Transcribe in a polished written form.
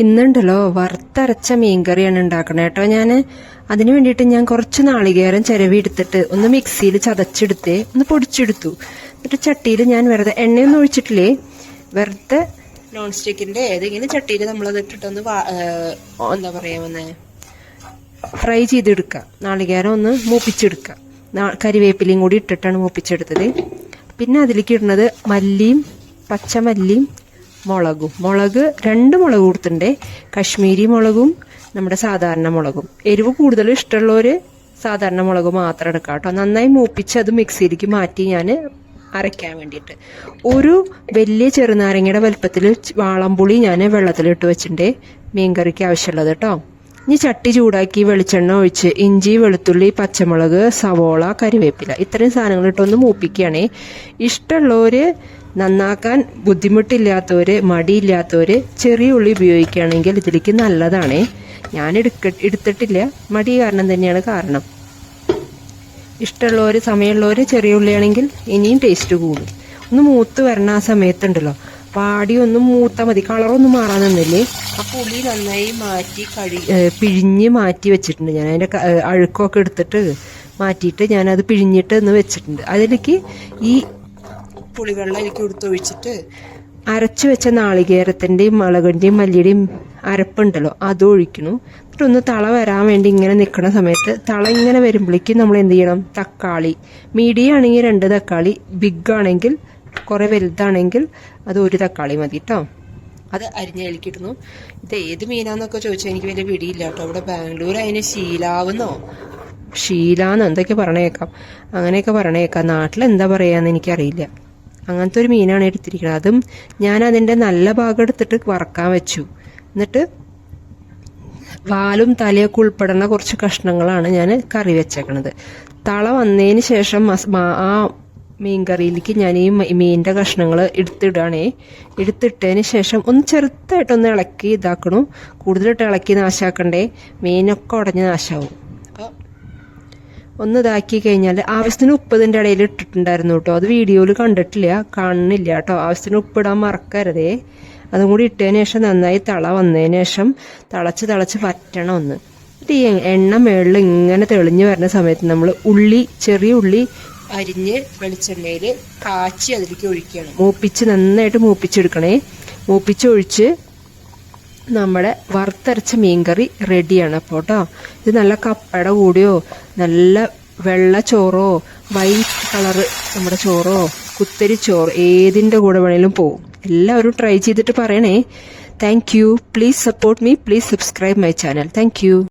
ഇന്നുണ്ടല്ലോ വറുത്തരച്ച മീൻകറിയാണ് ഉണ്ടാക്കണേ കേട്ടോ. അതിനു വേണ്ടിയിട്ട് ഞാൻ കുറച്ച് നാളികേരം ചിരവി എടുത്തിട്ട് ഒന്ന് മിക്സിയിൽ ചതച്ചെടുത്തേ ഒന്ന് പൊടിച്ചെടുത്തു. എന്നിട്ട് ചട്ടിയിൽ ഞാൻ വെറുതെ എണ്ണയൊന്നും ഒഴിച്ചിട്ടില്ലേ, വെറുതെ നോൺ സ്റ്റിക്കിന്റെ ഏതെങ്കിലും ചട്ടിയിൽ നമ്മളത് ഇട്ടിട്ടൊന്ന് എന്താ പറയാ ഫ്രൈ ചെയ്തെടുക്കുക. നാളികേരം ഒന്ന് മൂപ്പിച്ചെടുക്കുക. കരിവേപ്പിലയും കൂടി ഇട്ടിട്ടാണ് മൂപ്പിച്ചെടുത്തത്. പിന്നെ അതിലേക്ക് ഇടുന്നത് മല്ലിയും പച്ചമല്ലിയും മുളക് 2 മുളക് കൊടുത്തിട്ടുണ്ടേ. കശ്മീരി മുളകും നമ്മുടെ സാധാരണ മുളകും. എരിവ് കൂടുതൽ ഇഷ്ടമുള്ളവർ സാധാരണ മുളക് മാത്രം എടുക്കാം കേട്ടോ. നന്നായി മൂപ്പിച്ച് അത് മിക്സിയിലേക്ക് മാറ്റി ഞാൻ അരയ്ക്കാൻ വേണ്ടിയിട്ട് ഒരു വലിയ ചെറുനാരങ്ങയുടെ വലുപ്പത്തിൽ വാളംപുളി ഞാൻ വെള്ളത്തിലിട്ട് വെച്ചിട്ടുണ്ടേ, മീൻകറിക്ക് ആവശ്യമുള്ളത് കേട്ടോ. ഇനി ചട്ടി ചൂടാക്കി വെളിച്ചെണ്ണ ഒഴിച്ച് ഇഞ്ചി, വെളുത്തുള്ളി, പച്ചമുളക്, സവോള, കരിവേപ്പില ഇത്രയും സാധനങ്ങൾ ഇട്ടൊന്ന് മൂപ്പിക്കുകയാണേ. ഇഷ്ടമുള്ളവര് നന്നാക്കാൻ ബുദ്ധിമുട്ടില്ലാത്തവര് മടിയില്ലാത്തവര് ചെറിയ ഉള്ളി ഉപയോഗിക്കുകയാണെങ്കിൽ ഇതിലേക്ക് നല്ലതാണേ. ഞാൻ എടുത്തിട്ടില്ല, മടി കാരണം തന്നെയാണ് കാരണം. ഇഷ്ടമുള്ളവര് സമയമുള്ളവര് ചെറിയ ഉള്ളിയാണെങ്കിൽ ഇനിയും ടേസ്റ്റ് കൂടും. ഒന്ന് മൂത്ത് വരണ ആ സമയത്തുണ്ടല്ലോ, പാടി ഒന്നും മൂത്താൽ മതി, കളറൊന്നും മാറാൻ നിന്നില്ലേ. ആ പുളി നന്നായി മാറ്റി പിഴിഞ്ഞ് മാറ്റി വെച്ചിട്ടുണ്ട് ഞാൻ. അതിൻ്റെ അഴുക്കൊക്കെ എടുത്തിട്ട് മാറ്റിയിട്ട് ഞാനത് പിഴിഞ്ഞിട്ട് ഒന്ന് വെച്ചിട്ടുണ്ട്. അതിലേക്ക് ഈ പുളിവെള്ളം എനിക്ക് എടുത്തൊഴിച്ചിട്ട് അരച്ചു വെച്ച നാളികേരത്തിൻ്റെയും മുളകിൻ്റെയും മല്ലിയുടെയും അരപ്പുണ്ടല്ലോ അത് ഒഴിക്കണം. എന്നിട്ടൊന്ന് തള വരാൻ വേണ്ടി ഇങ്ങനെ നിൽക്കുന്ന സമയത്ത് തള ഇങ്ങനെ വരുമ്പോഴേക്കും നമ്മൾ എന്ത് ചെയ്യണം, തക്കാളി മീഡിയം ആണെങ്കിൽ 2 തക്കാളി, ബിഗ് ആണെങ്കിൽ കുറെ വലുതാണെങ്കിൽ അത് 1 തക്കാളി മതി കേട്ടോ. അത് അരിഞ്ഞലിക്കിടുന്നു. ഇത് ഏത് മീനാന്നൊക്കെ ചോദിച്ചാൽ എനിക്ക് വലിയ പിടിയില്ല കേട്ടോ. ഇവിടെ ബാംഗ്ലൂർ അതിന് ഷീലാന്നോ എന്തൊക്കെ പറഞ്ഞേക്കാം, അങ്ങനെയൊക്കെ പറഞ്ഞേക്കാം. നാട്ടിൽ എന്താ പറയാന്ന് എനിക്കറിയില്ല. അങ്ങനത്തെ ഒരു മീനാണ് എടുത്തിരിക്കുന്നത്. അതും ഞാൻ അതിൻ്റെ നല്ല ഭാഗം എടുത്തിട്ട് വറക്കാൻ വെച്ചു. എന്നിട്ട് വാലും തലയൊക്കെ ഉൾപ്പെടുന്ന കുറച്ച് കഷ്ണങ്ങളാണ് ഞാൻ കറി വെച്ചേക്കണത്. തള വന്നതിന് ശേഷം ആ മീൻകറിയിലേക്ക് ഞാൻ ഈ മീനിൻ്റെ കഷ്ണങ്ങൾ എടുത്തിട്ടതിന് ശേഷം ഒന്ന് ചെറുതായിട്ടൊന്ന് ഇളക്കി ഇതാക്കണം. കൂടുതലിട്ട് ഇളക്കി നാശാക്കണ്ടേ, മീനൊക്കെ ഉടഞ്ഞ് നാശാവും. അപ്പോൾ ഒന്ന് ഇതാക്കി കഴിഞ്ഞാൽ ആവശ്യത്തിന് ഉപ്പ് ഇതിൻ്റെ ഇടയിൽ ഇട്ടിട്ടുണ്ടായിരുന്നു കേട്ടോ. അത് വീഡിയോയിൽ കാണുന്നില്ല കേട്ടോ. ആവശ്യത്തിന് ഉപ്പിടാൻ മറക്കരുതേ. അതും കൂടി ഇട്ടതിന് ശേഷം നന്നായി തള വന്നതിന് ശേഷം തിളച്ച് വറ്റണം ഒന്ന്. എന്നിട്ട് ഈ എണ്ണ മേളിൽ ഇങ്ങനെ തെളിഞ്ഞ് വരുന്ന സമയത്ത് നമ്മൾ ചെറിയ ഉള്ളി അരിഞ്ഞ് വെളിച്ചെണ്ണയിൽ കാച്ചി അതിലേക്ക് ഒഴിക്കുകയാണ്. നന്നായിട്ട് മൂപ്പിച്ചെടുക്കണേ. മൂപ്പിച്ചൊഴിച്ച് നമ്മുടെ വറുത്തരച്ച മീൻകറി റെഡിയാണ് അപ്പോൾ കേട്ടോ. ഇത് നല്ല കപ്പയുടെ കൂടെയോ നല്ല വെള്ള ചോറോ വൈറ്റ് കളറ് നമ്മുടെ ചോറോ കുത്തരി ചോറ് ഏതിൻ്റെ കൂടെ വേണേലും പോവും. എല്ലാവരും ട്രൈ ചെയ്തിട്ട് പറയണേ. Thank you. Please support me. Please subscribe my channel. Thank you.